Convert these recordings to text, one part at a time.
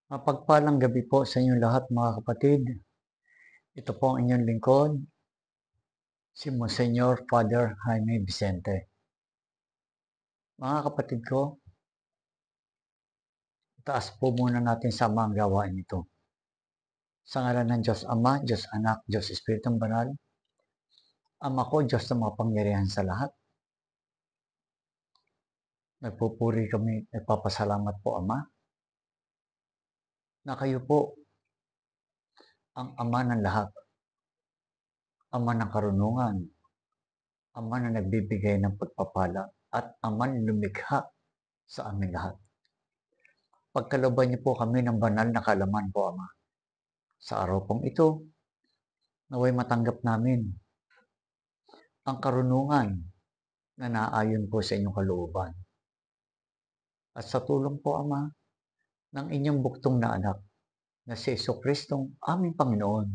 Mapagpalang gabi po sa inyong lahat mga kapatid. Ito po ang inyong lingkod, si Monsignor Father Jaime Vicente. Mga kapatid ko, taas po muna natin sama ang gawain ito. Sa ngalan ng Diyos Ama, Diyos Anak, Diyos Espiritong Banal, Ama ko, Diyos na mapangyarihan sa lahat. Nagpupuri kami, nagpapasalamat po Ama, na kayo po ang Ama ng lahat, Ama ng karunungan, Ama na nagbibigay ng pagpapala, at Ama na lumikha sa aming lahat. Pagkalooban niyo po kami ng banal na kaalaman po, Ama. Sa araw pong ito, naway matanggap namin ang karunungan na naayon po sa inyong kalooban. At sa tulong po, Ama, ng inyong buktong na anak, na si Jesucristong aming Panginoon.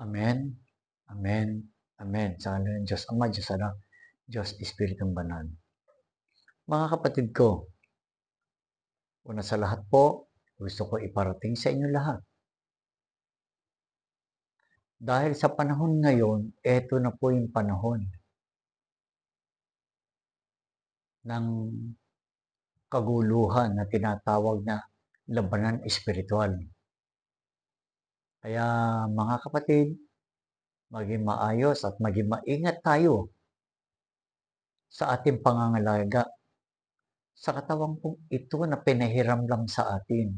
Amen, Amen, Amen. Sa ngalan ng Diyos Ama, Diyos Anak, Diyos Espiritong Banal. Mga kapatid ko, una sa lahat po, gusto ko iparating sa inyo lahat. Dahil sa panahon ngayon, eto na po yung panahon ng kaguluhan na tinatawag na labanan espiritual. Kaya mga kapatid, maging maayos at maging maingat tayo sa ating pangangalaga sa katawang pong ito na pinahiram lang sa atin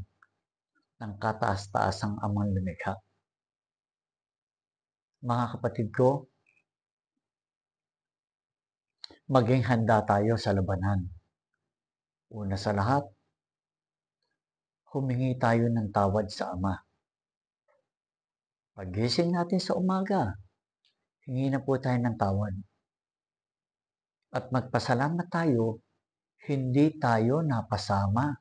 ng kataas-taasang Amang Lumikha. Mga kapatid ko, maging handa tayo sa labanan. Una sa lahat, humingi tayo ng tawad sa Ama. Paggising natin sa umaga, hingi na po tayo ng tawad. At magpasalamat tayo, hindi tayo napasama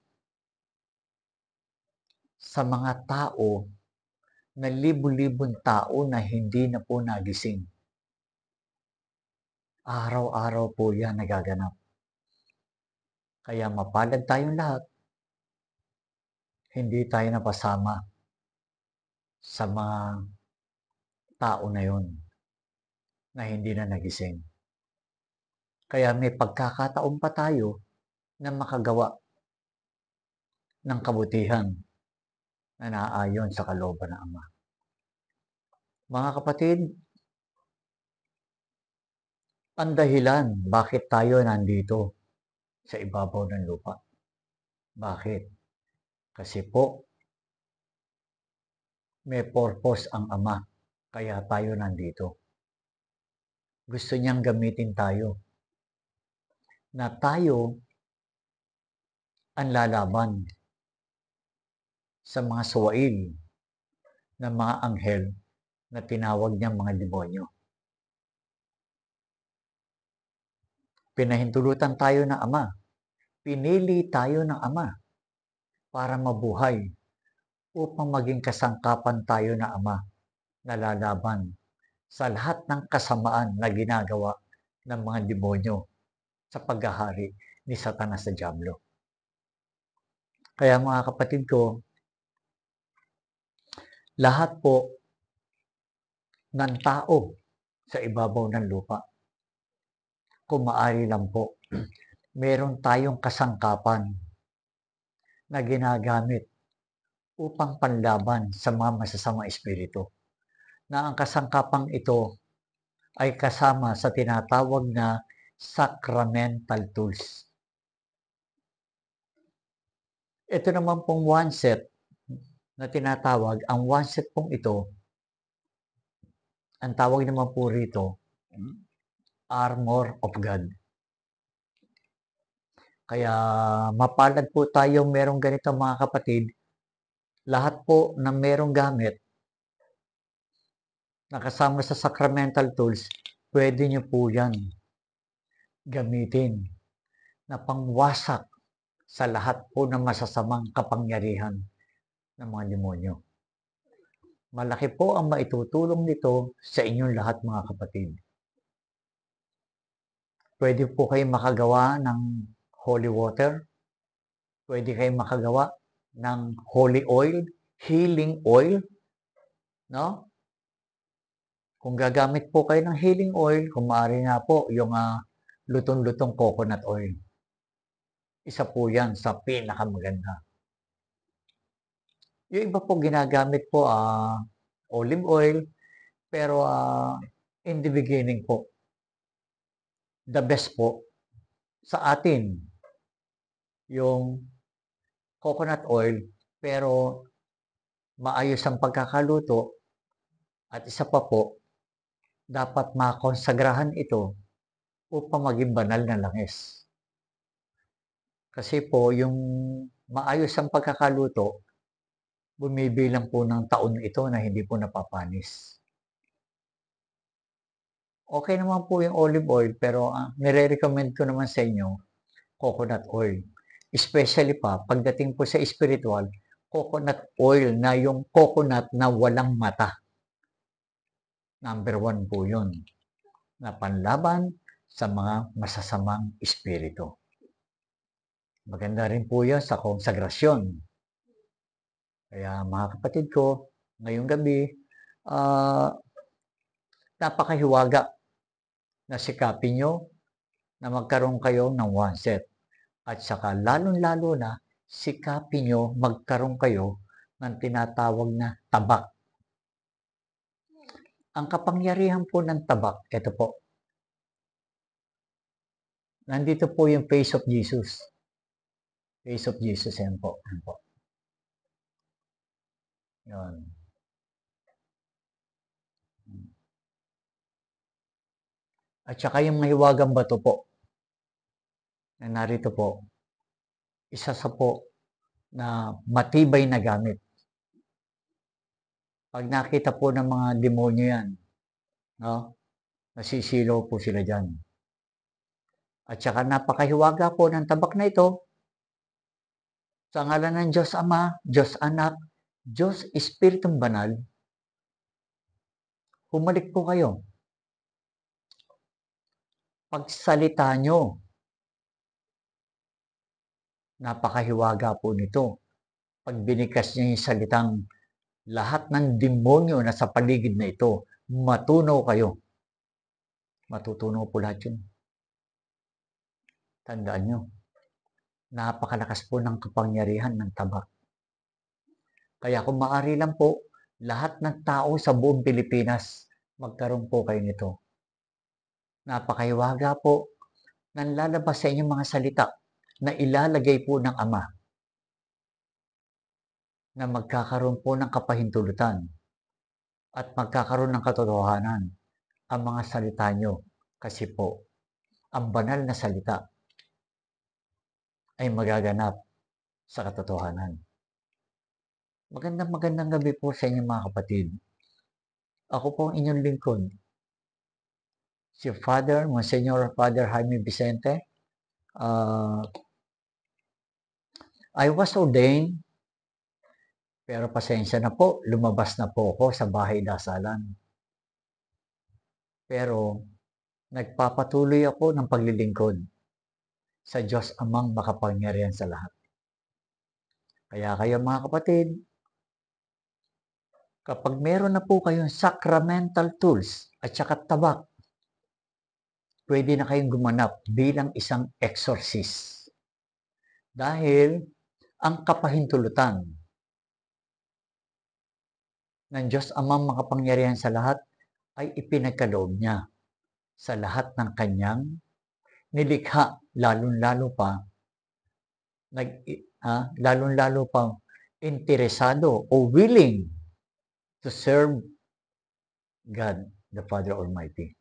sa mga tao na libu-libong tao na hindi na po nagising. Araw-araw po yan nagaganap. Kaya mapalad tayong lahat, hindi tayo napasama sa mga tao na yon na hindi na nagising. Kaya may pagkakataon pa tayo na makagawa ng kabutihan na naaayon sa kalooban ng Ama. Mga kapatid, ang dahilan bakit tayo nandito sa ibabaw ng lupa. Bakit? Kasi po, may purpose ang Ama, kaya tayo nandito. Gusto niyang gamitin tayo na tayo ang lalaban sa mga suwail ng mga anghel na tinawag niyang mga demonyo. Pinahintulutan tayo ng Ama. Pinili tayo ng Ama para mabuhay upang maging kasangkapan tayo ng Ama na lalaban sa lahat ng kasamaan na ginagawa ng mga demonyo sa paghahari ni Satanas sa Diablo. Kaya mga kapatid ko, lahat po ng tao sa ibabaw ng lupa, kung maaari lang po, meron tayong kasangkapan na ginagamit upang panlaban sa mga masasamang espiritu. Na ang kasangkapang ito ay kasama sa tinatawag na sacramental tools. Ito naman pong one set na tinatawag, ang one set pong ito, ang tawag naman po rito, armor of God. Kaya mapalad po tayong merong ganito mga kapatid, lahat po na merong gamit na kasama sa sacramental tools, pwede nyo po yan gamitin na pangwasak sa lahat po ng masasamang kapangyarihan ng mga demonyo. Malaki po ang maitutulong nito sa inyong lahat mga kapatid. Pwede po kayo makagawa ng holy water. Pwede kayo makagawa ng holy oil, healing oil, no? Kung gagamit po kayo ng healing oil, kung maaari nga po yung lutong-lutong coconut oil. Isa po yan sa pinakamaganda. Yung iba po ginagamit po olive oil, pero in the beginning po, the best po sa atin yung coconut oil, pero maayos ang pagkakaluto at isa pa po, dapat makonsagrahan ito upang maging banal na langis. Kasi po, yung maayos ang pagkakaluto, bumibilang po ng taon ito na hindi po napapanis. Okay naman po yung olive oil, pero nire-recommend ko naman sa inyo, coconut oil. Especially pa, pagdating po sa spiritual, coconut oil na yung coconut na walang mata. Number 1 po yun, na panlaban sa mga masasamang espiritu. Maganda rin po yan sa konsagrasyon. Kaya mga kapatid ko, ngayong gabi, napakahiwaga na sikapin nyo na magkaroon kayo ng one set. At saka lalong-lalo na sikapin nyo magkaroon kayo ng tinatawag na tabak. Ang kapangyarihan po ng tabak, ito po. Nandito po yung face of Jesus. Face of Jesus, yan po. Yan po. Yan. At saka yung mahiwagang bato po, na narito po, isa sa po na matibay na gamit. Pag nakita po ng mga demonyo yan, no, nasisilaw po sila dyan. At saka napakahiwaga po ng tabak na ito, sa ngalan ng Diyos Ama, Diyos Anak, Diyos Espiritong Banal, humalik po kayo. Pagsalita nyo, napakahiwaga po nito. Pag binikas niyo yung salitang, lahat ng demonyo na sa paligid na ito, matunaw kayo. Matutunaw po lahat yun. Tandaan nyo, napakalakas po ng kapangyarihan ng tabak. Kaya kung maaari lang po, lahat ng tao sa buong Pilipinas, magkaroon po kayo nito. Napakahiwaga po ng lalabas sa inyong mga salita na ilalagay po ng Ama na magkakaroon po ng kapahintulutan at magkakaroon ng katotohanan ang mga salita nyo. Kasi po, ang banal na salita ay magaganap sa katotohanan. Magandang gabi po sa inyo mga kapatid. Ako po ang inyong lingkod, si Father, Monsignor Father Jaime Vicente. I was ordained, pero pasensya na po, lumabas na po ako sa bahay dasalan. Pero nagpapatuloy ako ng paglilingkod sa Diyos Amang makapangyarihan sa lahat. Kaya kayo mga kapatid, kapag meron na po kayong sacramental tools at saka tabak, pwede na kayong gumanap bilang isang exorcist. Dahil ang kapahintulutan ng Diyos Amang makapangyarihan sa lahat ay ipinagkaloob niya sa lahat ng kanyang nilikha, lalong-lalo pa interesado o willing to serve God, the Father Almighty.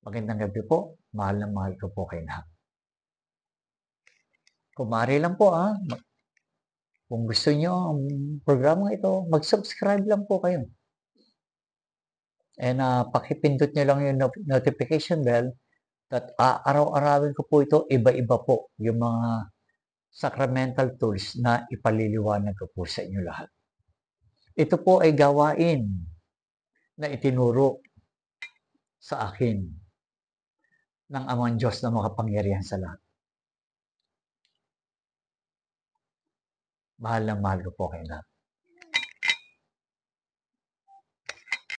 Magandang gabi po. Mahal na mahal ko po kayo lahat. Kumari lang po kung gusto nyo ang programa ito, mag-subscribe lang po kayo. And pakipindot nyo lang yung notification bell that araw-arawin ko po ito, iba-iba po yung mga sacramental tools na ipaliliwanag ko po sa inyo lahat. Ito po ay gawain na itinuro sa akin ng Amang Diyos na makapangyarihan sa lahat. Mahal na mahal ko po kayong lahat.